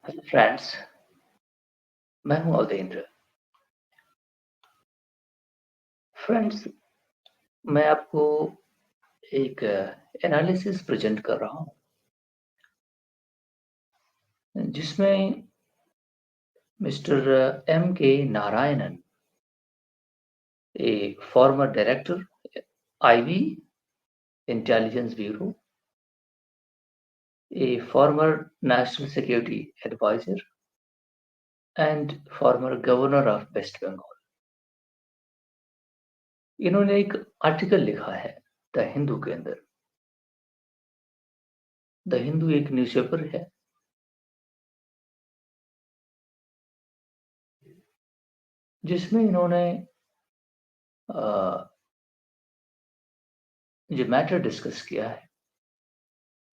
Hello friends, मैं हूँ अवधेंद्र। Friends, मैं आपको एक एनालिसिस प्रेजेंट कर रहा हूँ, जिसमें मिस्टर एम के नारायणन, ए farmer director, IB intelligence bureau, a former national security advisor, and former governor of West Bengal. इन्होंने एक आर्टिकल लिखा है द हिंदू के अंदर। द हिंदू एक न्यूज़पेपर है, जिसमें इन्होंने जो मैटर डिस्कस किया है,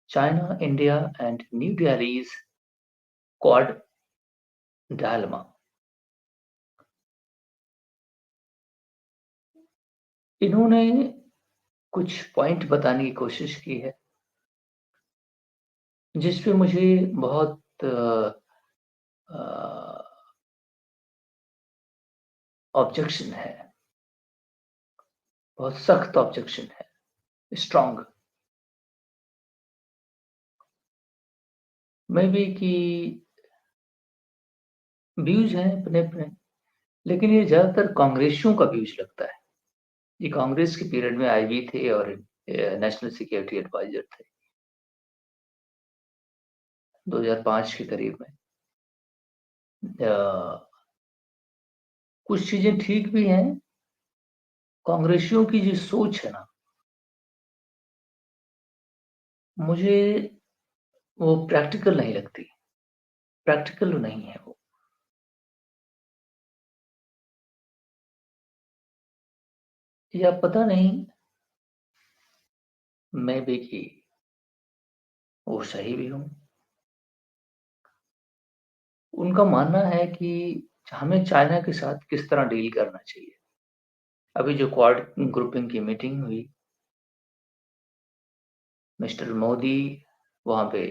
China, India and new Delhi's quad dilemma. इन्होंने कुछ पॉइंट बताने की कोशिश की है, जिस पे मुझे बहुत ऑब्जेक्शन है, बहुत सख्त ऑब्जेक्शन है, स्ट्रांग। मे बी कि व्यूज हैं अपने-अपने, लेकिन ये ज़्यादातर कांग्रेसियों का व्यूज लगता है। ये कांग्रेस के पीरियड में आईबी थे और नेशनल सिक्योरिटी एडवाइजर थे, 2005 के करीब में। कुछ चीज़ें ठीक भी हैं, कांग्रेसियों की जो सोच है ना, मुझे वो प्रैक्टिकल नहीं लगती, प्रैक्टिकल नहीं है वो। या पता नहीं, मे बी कि वो सही भी हों। उनका मानना है कि हमें चाइना के साथ किस तरह डील करना चाहिए। अभी जो क्वाड ग्रुपिंग की मीटिंग हुई, मिस्टर मोदी वहाँ पे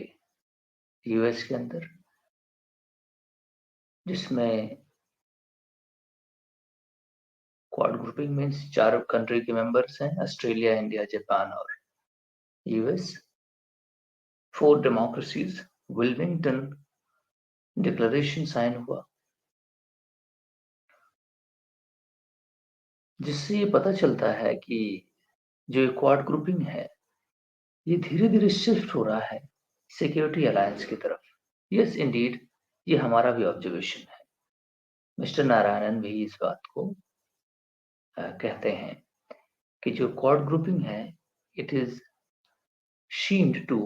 यूएस के अंदर, जिसमें क्वाड ग्रुपिंग मीन्स 4 कंट्री के मेंबर्स हैं, ऑस्ट्रेलिया, इंडिया, जापान और US. 4 democracies, Wilmington declaration sign हुआ, जिससे ये पता चलता है कि जो ये क्वाड ग्रुपिंग है, ये धीरे-धीरे शिफ्ट हो रहा है सिक्योरिटी अलायंस की तरफ। यस इंडीड, ये हमारा भी ऑब्जर्वेशन है। मिस्टर नारायणन भी इस बात को कहते हैं कि जो क्वाड ग्रुपिंग है, it is seemed to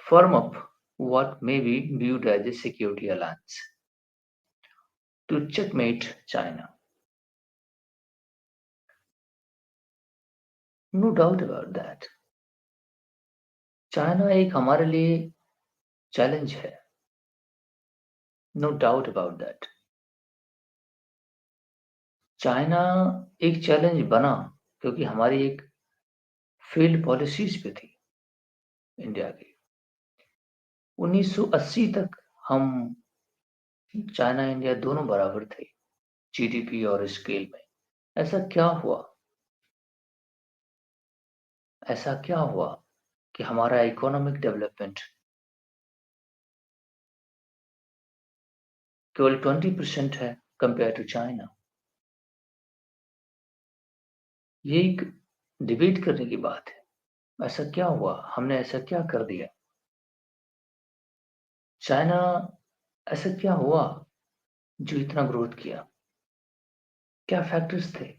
firm up what may be viewed as a security alliance to checkmate China. No doubt about that. China एक हमारे लिए चैलेंज है, no doubt about that. China एक चैलेंज बना क्योंकि हमारी एक फेल्ड पॉलिसीज पे थी इंडिया की। 1980 तक हम चाइना इंडिया दोनों बराबर थे जीडीपी और स्केल में। ऐसा क्या हुआ, ऐसा क्या हुआ कि हमारा इकोनॉमिक डेवलपमेंट केवल 20% है कंपेयर टू चाइना। ये एक डिबेट करने की बात है। ऐसा क्या हुआ, हमने ऐसा क्या कर दिया? चाइना ऐसा क्या हुआ जो इतना ग्रोथ किया? क्या फैक्टर्स थे?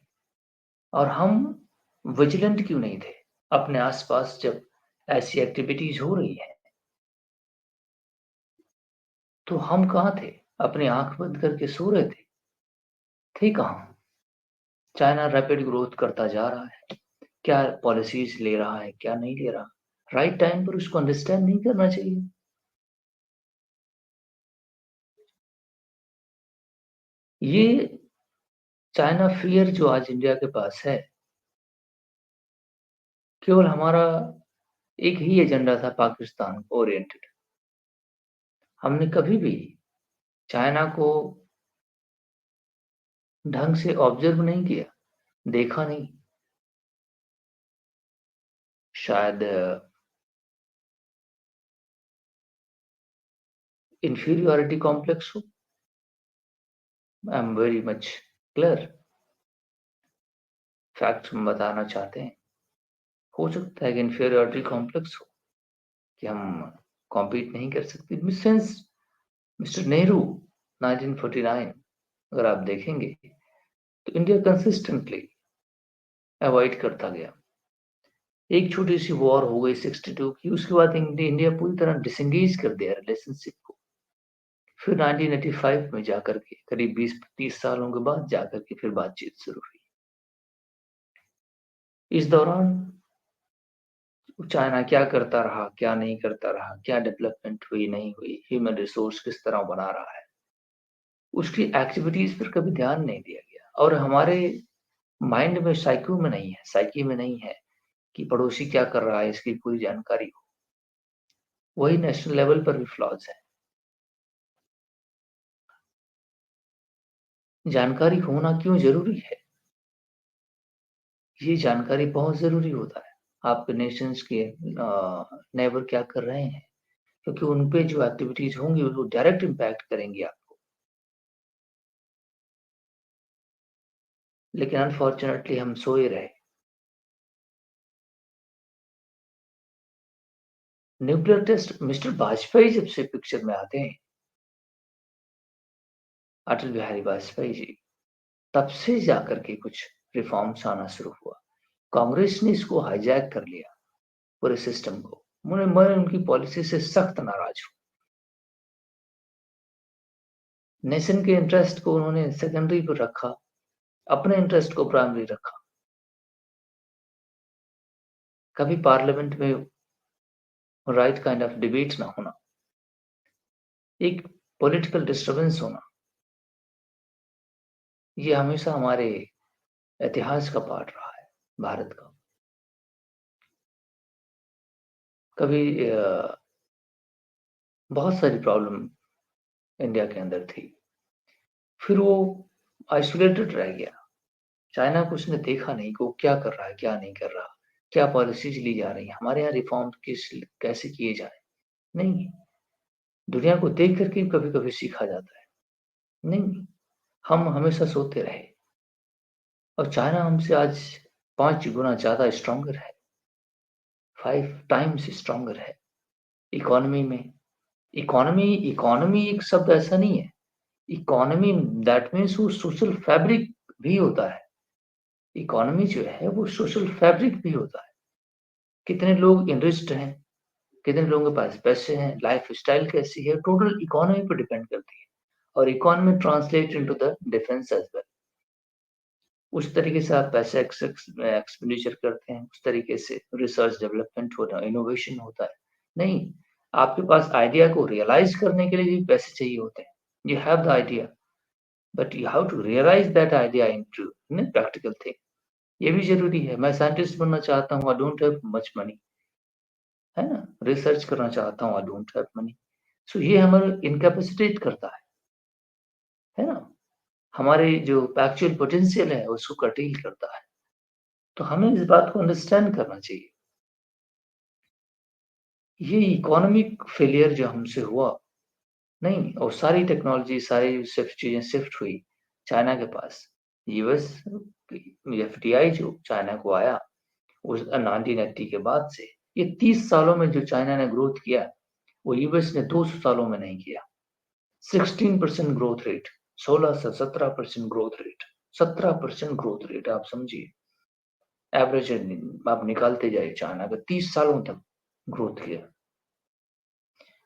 और हम विजिलेंट क्यों नहीं थे अपने आसपास जब ऐसी एक्टिविटीज हो रही है? तो हम कहाँ थे? अपनी आंख बंद करके सो रहे थे कहाँ? चाइना रैपिड ग्रोथ करता जा रहा है, क्या पॉलिसीज ले रहा है, क्या नहीं ले रहा, राइट टाइम पर उसको अंडरस्टैंड नहीं करना चाहिए? ये चाइना फियर जो आज इंडिया के पास है, केवल हमारा एक ही एजेंडा था, पाकिस्तान ओरिएंटेड। हमने कभी भी चाइना को ढंग से ऑब्ज़र्व नहीं किया, देखा नहीं। शायद इन्फीरियॉरिटी कॉम्प्लेक्स हो। I am very much clear, fact हम बताना चाहते हैं। हो सकता है कि इन्फीरियॉरिटी कॉम्प्लेक्स हो, कि हम कॉम्पीट नहीं कर सकते। सिंस मिस्टर नेहरू 1949 अगर आप देखेंगे, तो इंडिया कंसिस्टेंटली अवॉइड करता गया। एक छोटी-सी वॉर हो गई 62 की, उसके बाद इंडिया पूरी तरह डिसएंगेज कर दिया रिलेशनशिप को। फिर 1985 में जाकर के करीब 20-30 सालों के बाद जाकर के फिर बातचीत शुरू हुई। इस दौरान चाइना क्या करता रहा, क्या नहीं करता रहा, क्या डेवलपमेंट हुई, नहीं हुई, ह्यूमन रिसोर्स किस तरह बना रहा है, उसकी एक्टिविटीज़ पर कभी ध्यान नहीं दिया गया। और हमारे माइंड में साइकी में नहीं है कि पड़ोसी क्या कर रहा है, इसकी पूरी जानकारी हो। वही नेशनल लेवल पर भी फ्लॉज़ है। जानकारी होना क्यों ज़रूरी है? ये जानकारी बहुत ज़रूरी होता है। आपके नेशंस के नेबर क्या कर रहे हैं, क्योंकि उन पे जो एक्टिविटीज़ होंगी वो डायरेक्ट इम्पैक्ट करेंगी आपको। लेकिन अनफॉर्च्यूनेटली हम सोए रहे। न्यूक्लियर टेस्ट मिस्टर वाजपेयी जब से पिक्चर में आते हैं, अटल बिहारी वाजपेयी जी, तब से जाकर के कुछ रिफॉर्म्स आना शुरू हुआ। कांग्रेस ने इसको हाईजैक कर लिया, पूरे सिस्टम को। मैं उनकी पॉलिसी से सख्त नाराज़ हूँ। नेशन के इंटरेस्ट को उन्होंने सेकेंडरी पे रखा, अपने इंटरेस्ट को प्राइमरी रखा। कभी पार्लियामेंट में राइट काइंड ऑफ डिबेट ना होना, एक पॉलिटिकल डिस्टर्बेंस होना, ये हमेशा हमारे इतिहास का पार्ट रहा है, भारत का। कभी बहुत सारी प्रॉब्लम इंडिया के अंदर थी। फिर वो आइसोलेटेड रह गया। चाइना को उसने देखा नहीं कि वो क्या कर रहा है, क्या नहीं कर रहा, क्या पॉलिसीज़ ली जा रही हैं, हमारे यहाँ रिफॉर्म कैसे किए जाएँ। नहीं, दुनिया को देख कर के कभी-कभी सीखा जाता है। नहीं, हम हमेशा सोते रहे और चाइना हमसे आज 5 गुना ज़्यादा स्ट्रॉन्गर है, 5 टाइम्स स्ट्रॉन्गर है इकोनॉमी में। इकोनॉमी इकोनॉमी एक शब्द ऐसा नहीं है। इकोनॉमी दैट मीन्स वो सोशल फैब्रिक भी होता है। इकोनॉमी जो है वो सोशल फैब्रिक भी होता है। कितने लोग एनरिच्ड हैं, कितने लोगों के पास पैसे हैं, लाइफ़स्टाइल कैसी है, टोटल इकोनॉमी पे डिपेंड करती है। और economy translate into the defence as well. उस तरीके से आप पैसे एक्सपेंडिचर करते हैं, उस तरीके से रिसर्च डेवलपमेंट होता है, इनोवेशन होता है। नहीं, आपके पास आइडिया को रियलाइज़ करने के लिए भी पैसे चाहिए होते हैं। You have the idea, but you have to realise that idea into practical thing. ये भी ज़रूरी है। मैं साइंटिस्ट बनना चाहता हूँ, I don't have much money, है ना? रिसर्च करना चाहता हूँ, I don't have money. So ये हमें इनकैपेसिटेट करता है ना? हमारे जो एक्चुअल पोटेंशियल है, उसको कर्टेल करता है। तो हमें इस बात को अंडरस्टैंड करना चाहिए। ये इकोनॉमिक फेलियर जो हमसे हुआ, नहीं, और सारी टेक्नोलॉज़ी, सारी सिर्फ़ चीज़ें शिफ्ट हुई चाइना के पास। यूएस एफडीआई जो चाइना को आया उस 1980 के बाद से, ये 30 सालों में जो चाइना ने ग्रोथ किया, वो यूएस ने 200 सालों में नहीं किया। 16% ग्रोथ रेट, 16 से 17% ग्रोथ रेट, 17% ग्रोथ रेट आप समझिए। एवरेज आप निकालते जाइए चाइना का 30 सालों तक ग्रोथ किया।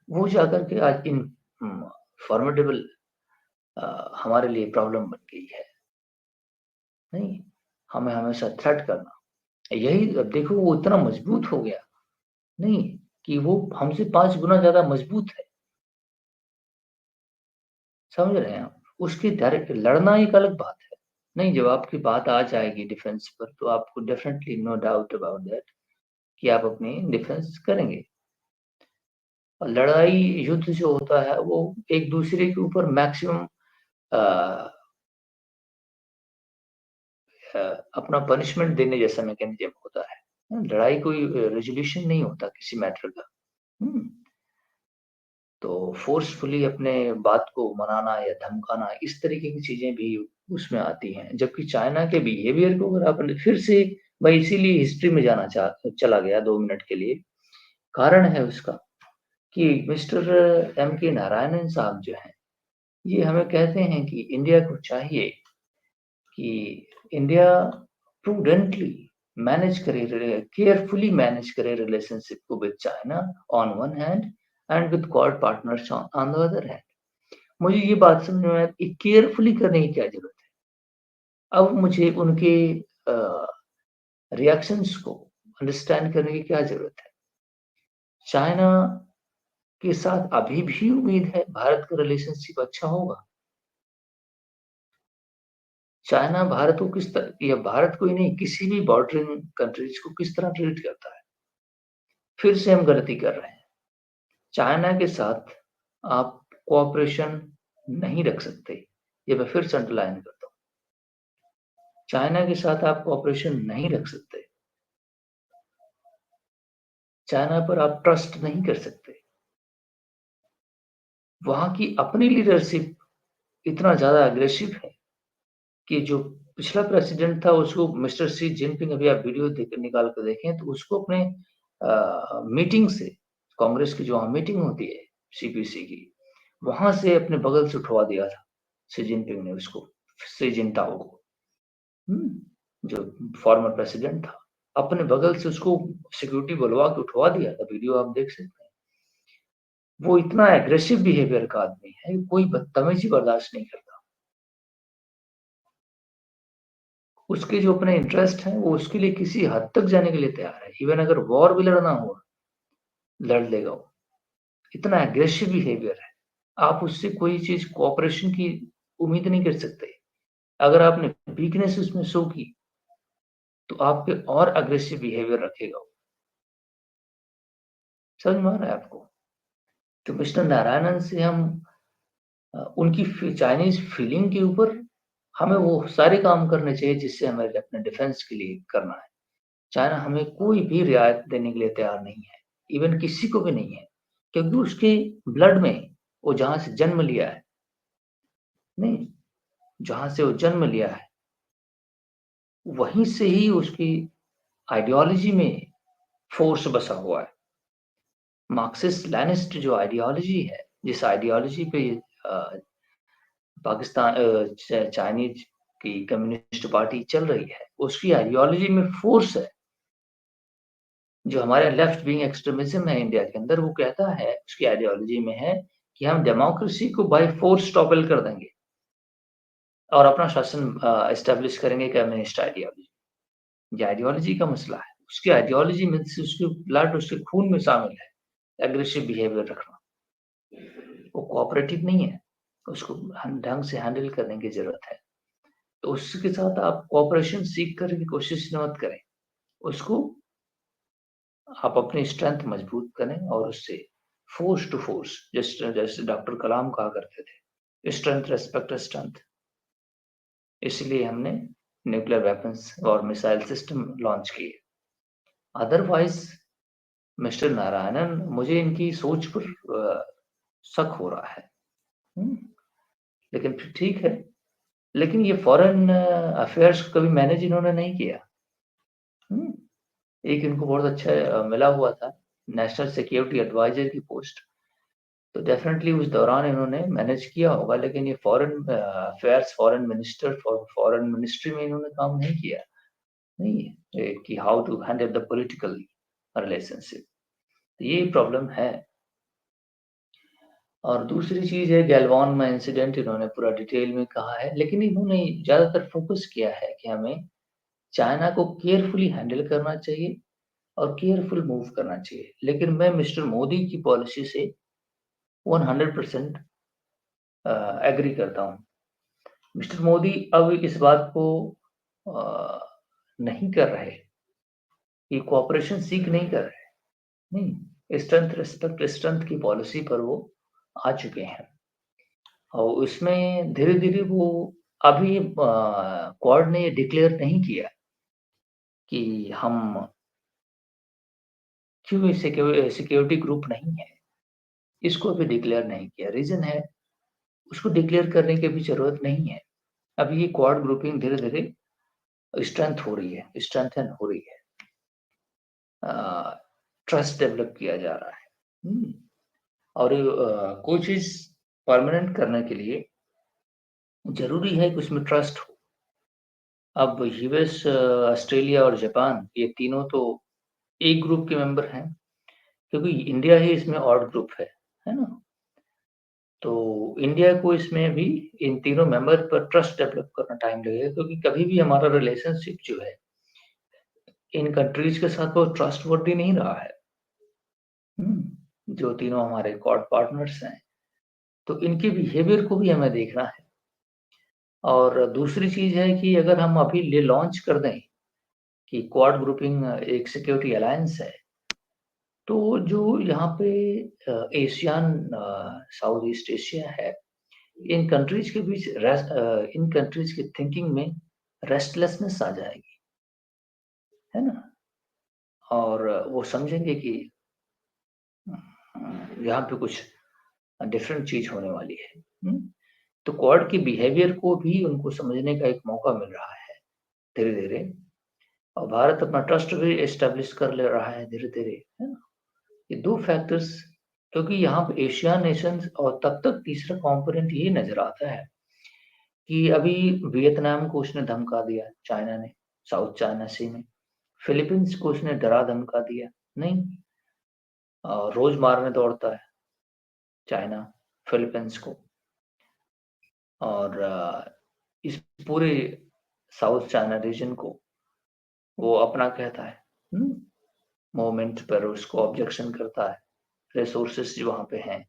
वो जाकर के आज इन फॉर्मिडेबल हमारे लिए प्रॉब्लम बन गई है। नहीं, हमें हमेशा थ्रेट करना। यही अब देखो वो इतना मजबूत हो गया, नहीं, कि वो हमसे 5 गुना ज़्यादा मजबूत है। समझ रहे हैं आप? उसकी डायरेक्ट लड़ना एक अलग बात है। नहीं, जब आपकी बात आ जाएगी डिफेंस पर तो आपको definitely no doubt about that कि आप अपनी डिफेंस करेंगे। और लड़ाई युद्ध जो होता है वो एक दूसरे के ऊपर मैक्सिमम अ अ, अपना पनिशमेंट देने जैसा मैकेनिज़्म होता है। लड़ाई कोई रेज़ोल्यूशन नहीं होता किसी मैटर का। हुँ। तो फ़ोर्सफुली अपने बात को मनाना या धमकाना, इस तरीके की चीज़ें भी उसमें आती हैं। जबकि चाइना के बिहेवियर को अगर आपने फिर से मैं इसीलिए हिस्ट्री में जाना चला गया 2 मिनट के लिए। कारण है उसका कि मिस्टर एम के नारायणन साहब जो हैं, ये हमें कहते हैं कि इंडिया को चाहिए कि इंडिया प्रूडेंटली मैनेज करे केयरफुली मैनेज करे रिलेशनशिप को with China on one hand and with quad partners on the other hand. मुझे ये बात समझ में आया कि केयरफुली करने की क्या ज़रूरत है? अब मुझे उनके रिएक्शंस को अंडरस्टैंड करने की क्या ज़रूरत है? चाइना के साथ अभी भी उम्मीद है भारत का रिलेशनशिप अच्छा होगा। चाइना भारत को किस तरह या भारत को ही नहीं किसी भी बॉर्डरिंग कंट्रीज़ को किस तरह ट्रीट करता है। फिर से हम गलती कर रहे हैं। चाइना के साथ आप कोऑपरेशन नहीं रख सकते। ये मैं फिर से अंडरलाइन करता हूँ। चाइना के साथ आप कोऑपरेशन नहीं रख सकते। चाइना पर आप ट्रस्ट नहीं कर सकते। वहाँ की अपनी लीडरशिप इतना ज़्यादा अग्रेसिव है कि जो पिछला प्रेसिडेंट था उसको मिस्टर शी जिनपिंग अभी आप वीडियो निकाल कर देखें तो उसको अपने मीटिंग से कांग्रेस की जो वहाँ मीटिंग होती है सीपीसी की, वहाँ से अपने बगल से उठवा दिया था शी जिनपिंग ने उसको, शी जिनताओ को। हुँ, जो फॉर्मर प्रेसिडेंट था, अपने बगल से उसको सिक्योरिटी बुलवा के उठवा दिया था, वीडियो आप देख सकते हैं। वो इतना एग्रेसिव बिहेवियर का आदमी है, कोई बदतमीज़ी बर्दाश्त नहीं करता। उसके जो अपने इंटरेस्ट हैं, वो उसके लिए किसी हद तक जाने के लिए तैयार है। इवन अगर वॉर भी लड़ना हुआ, लड़ लेगा वो। इतना एग्रेसिव बिहेवियर है। आप उससे कोई चीज़ कोऑपरेशन की उम्मीद नहीं कर सकते। अगर आपने वीकनेस उसमें शो की, तो आप पे और एग्रेसिव बिहेवियर रखेगा वो। समझ में आ रहा है आपको? तो मिस्टर नारायणन से हम उनकी चाइनीज़ फीलिंग के ऊपर हमें वो सारे काम करने चाहिए जिससे हमें अपने डिफेंस के लिए करना है। चाइना हमें कोई भी रियायत देने के लिए तैयार नहीं है, इवन किसी को भी नहीं है, क्योंकि उसके ब्लड में वो जहाँ से जन्म लिया है नहीं, जहाँ से वो जन्म लिया है, वहीं से ही उसकी आइडियोलॉजी में फ़ोर्स बसा हुआ है। मार्क्सिस्ट लेनिस्ट जो आइडियोलॉजी है, जिस आइडियोलॉजी पे अ, पाकिस्तान चाइनीज़ की कम्युनिस्ट पार्टी चल रही है, उसकी आइडियोलॉजी में फ़ोर्स है। जो हमारे लेफ्ट विंग एक्सट्रीमिज़्म है इंडिया के अंदर, वो कहता है, उसकी आइडियोलॉजी में है कि हम डेमोक्रेसी को बाय फ़ोर्स टॉपल कर देंगे और अपना शासन एस्टेब्लिश करेंगे कम्युनिस्ट आइडियोलॉजी। ये आइडियोलॉजी का मसला है। उसकी आइडियोलॉजी में से उसके ब्लड उसके खून में शामिल है, एग्रेसिव बिहेवियर रखना। वो कोऑपरेटिव नहीं है, उसको ढंग से हैंडल करने की ज़रूरत है। तो उसके साथ आप कोऑपरेशन सीख कर की कोशिश मत करें। उसको आप अपनी स्ट्रेंथ मजबूत करें और उससे फ़ोर्स टू फ़ोर्स जैसे जैसे डॉक्टर कलाम कहा करते थे, स्ट्रेंथ रिस्पेक्ट स्ट्रेंथ। इसलिए हमने न्यूक्लियर वेपन्स और मिसाइल सिस्टम लॉन्च किए। अदरवाइज़ मिस्टर नारायणन मुझे इनकी सोच पर शक हो रहा है। हुँ, लेकिन फिर ठीक है। लेकिन ये फ़ॉरेन अफ़ेयर्स कभी मैनेज इन्होंने नहीं किया। हुँ, एक इनको बहुत अच्छा मिला हुआ था, नेशनल सिक्योरिटी एडवाइज़र की पोस्ट। तो डेफ़िनेटली उस दौरान इन्होंने मैनेज किया होगा, लेकिन ये फ़ॉरेन अफ़ेयर्स, फ़ॉरेन मिनिस्ट्री में इन्होंने काम नहीं किया। नहीं है कि how to handle the political relationship. तो ये प्रॉब्लम है। और दूसरी चीज़ है गैलवान में इंसिडेंट इन्होंने पूरा डिटेल में कहा है, लेकिन इन्होंने ज़्यादातर फ़ोकस किया है कि हमें चाइना को केयरफुली हैंडल करना चाहिए और केयरफुल मूव करना चाहिए। लेकिन मैं मिस्टर मोदी की पॉलिसी से 100% एग्री करता हूँ। मिस्टर मोदी अब इस बात को अ, नहीं कर रहे, ये कोऑपरेशन सीक नहीं कर रहे, नहीं। स्ट्रेंथ रिस्पेक्ट स्ट्रेंथ की पॉलिसी पर वो आ चुके हैं और उसमें धीरे-धीरे वो अभी क्वाड ने डिक्लेयर नहीं किया कि हम क्यों सिक्योरिटी ग्रुप नहीं है, इसको अभी डिक्लेयर नहीं किया। रीज़न है, उसको डिक्लेयर करने की अभी ज़रूरत नहीं है। अभी ये क्वाड ग्रुपिंग धीरे-धीरे स्ट्रेंथ हो रही है, स्ट्रेंथन हो रही है। ट्रस्ट डेवलप किया जा रहा है। और कोई चीज़ परमानेंट करने के लिए ज़रूरी है कि उसमें ट्रस्ट हो। अब यूएस, ऑस्ट्रेलिया और जापान ये तीनों तो एक ग्रुप के मेंबर हैं, क्योंकि इंडिया ही इसमें ऑड ग्रुप है ना? तो इंडिया को इसमें भी इन तीनों मेंबर पर ट्रस्ट डेवलप करना टाइम लगेगा, क्योंकि कभी भी हमारा रिलेशनशिप जो है, इन कंट्रीज़ के साथ वो ट्रस्टवर्दी नहीं रहा है। जो तीनों हमारे क्वाड पार्टनर्स हैं, तो इनके बिहेवियर को भी हमें देखना है। और दूसरी चीज़ है कि अगर हम अभी लॉन्च कर दें कि क्वाड ग्रुपिंग एक सिक्योरिटी अलायंस है, तो जो यहाँ पे एशियन साउथ ईस्ट एशिया है, इन कंट्रीज़ के बीच इन कंट्रीज़ की थिंकिंग में रेस्टलेसनेस आ जाएगी, है ना? और वो समझेंगे कि यहाँ पे कुछ डिफरेंट चीज़ होने वाली है। तो क्वाड के बिहेवियर को भी उनको समझने का एक मौका मिल रहा है धीरे-धीरे, और भारत अपना ट्रस्ट भी एस्टेब्लिश कर ले रहा है धीरे-धीरे, है ना? ये 2 फैक्टर्स, क्योंकि यहाँ पे एशियान नेशंस, और तब तक तीसरा कंपोनेंट ये नज़र आता है कि अभी वियतनाम को उसने धमका दिया चाइना ने, साउथ चाइना सी में। फिलीपींस को उसने डरा-धमका दिया, नहीं रोज़ मारने दौड़ता है चाइना फिलीपींस को। और इस पूरे साउथ चाइना रीजन को वो अपना कहता है, मूवमेंट पर उसको ऑब्जेक्शन करता है। रिसोर्सेस जो वहाँ पे हैं,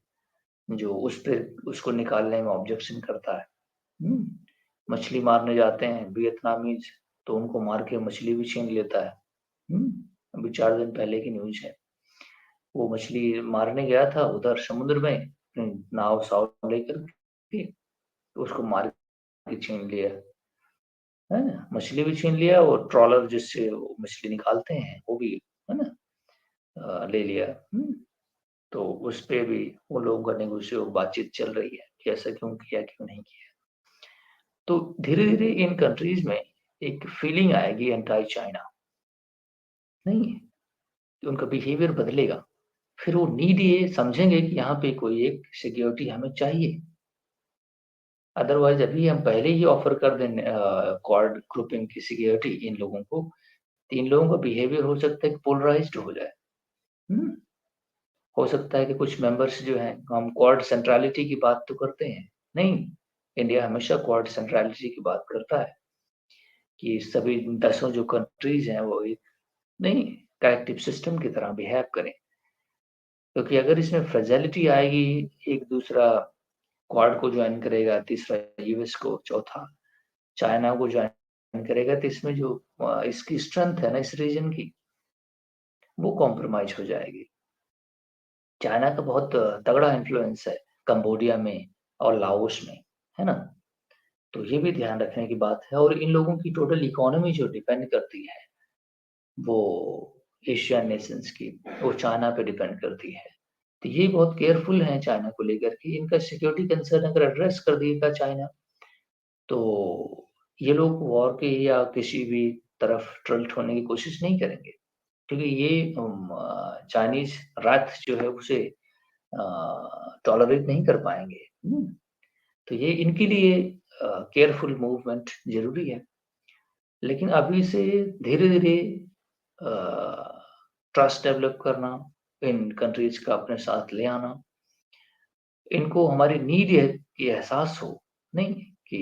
जो उस पे उसको निकालने में ऑब्जेक्शन करता है। मछली मारने जाते हैं वियतनामीज़, तो उनको मार के मछली भी छीन लेता है। अभी 4 दिन पहले की न्यूज़ है। वो मछली मारने गया था उधर समुद्र में, नाव लेकर के, तो उसको मार के छीन लिया। है ना? मछली भी छीन लिया और ट्रॉलर जिससे वो मछली निकालते हैं, वो भी, है ना? ले लिया। तो उस पे भी उन लोगों का बातचीत चल रही है कि ऐसा क्यों किया, क्यों नहीं किया। तो धीरे-धीरे इन कंट्रीज़ में एक फीलिंग आएगी एंटी चाइना, नहीं है? कि उनका बिहेवियर बदलेगा। फिर वो नीड ये समझेंगे कि यहाँ पे कोई एक सिक्योरिटी हमें चाहिए। अदरवाइज़ अभी हम पहले ही ऑफ़र कर दें क्वाड ग्रुपिंग की सिक्योरिटी इन लोगों को, तो इन लोगों का बिहेवियर हो सकता है कि पोलराइज़्ड हो जाए। हुँ? हो सकता है कि कुछ मेंबर्स जो हैं, हम क्वाड सेंट्रैलिटी की बात तो करते हैं, नहीं, इंडिया हमेशा क्वाड सेंट्रैलिटी की बात करता है कि सभी 10 जो कंट्रीज़ हैं वो एक नहीं कलेक्टिव सिस्टम की तरह बिहेव करें। क्योंकि अगर इसमें फ्रेजाइलिटी आएगी, एक दूसरा क्वाड को जॉइन करेगा, तीसरा यूएस को, चौथा चाइना को जॉइन करेगा, तो इसमें जो इसकी स्ट्रेंथ है ना इस रीजन की, वो कॉम्प्रोमाइज़ हो जाएगी। चाइना का बहुत तगड़ा इन्फ्लुएंस है कंबोडिया में और लाओस में, है ना? तो ये भी ध्यान रखने की बात है, और इन लोगों की टोटल इकोनॉमी जो डिपेंड करती है, वो एशियन नेशंस की, वो चाइना पे डिपेंड करती है। तो ये बहुत केयरफुल हैं चाइना को लेकर के, इनका सिक्योरिटी कंसर्न अगर एड्रेस कर दिएगा चाइना, तो ये लोग वॉर के या किसी भी तरफ टिल्ट होने की कोशिश नहीं करेंगे। क्योंकि ये चाइनीज़ रात जो है उसे टॉलरेट नहीं कर पाएँगे। तो ये इनके लिए केयरफुल मूवमेंट ज़रूरी है। लेकिन अभी से धीरे-धीरे अ, ट्रस्ट डेवलप करना, इन कंट्रीज़ का अपने साथ ले आना, इनको हमारी नीड है कि एहसास हो, नहीं कि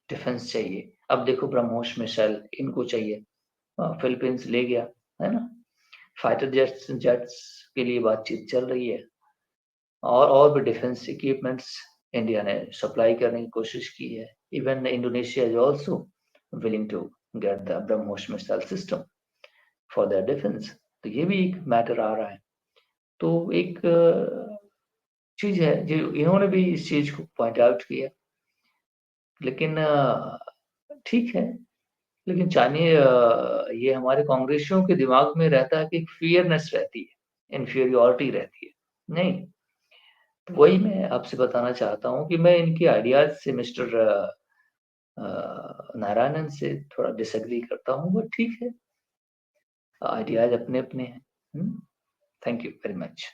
डिफेंस चाहिए। अब देखो ब्रह्मोस मिसाइल इनको चाहिए, फिलीपींस ले गया, है ना? फाइटर जेट्स जेट्स के लिए बातचीत चल रही है, और भी डिफेंस इक्विपमेंट्स इंडिया ने सप्लाई करने की कोशिश की है। Even Indonesia is also willing to get the BrahMos missile system for their defence. तो ये भी एक मैटर आ रहा है। तो एक चीज़ है जो इन्होंने भी इस चीज़ को पॉइंट आउट किया। लेकिन ठीक है, लेकिन जानिए ये हमारे कांग्रेसियों के दिमाग में रहता है कि एक फ़ियरनेस रहती है, इन्फीरियॉरिटी रहती है। नहीं, तो वही मैं आपसे बताना चाहता हूँ कि मैं इनके आइडियाज़ से मिस्टर नारायणन से थोड़ा डिसएग्री करता हूँ, बट ठीक है, आइडियाज़ अपने-अपने हैं। हुँ, थैंक यू वेरी मच।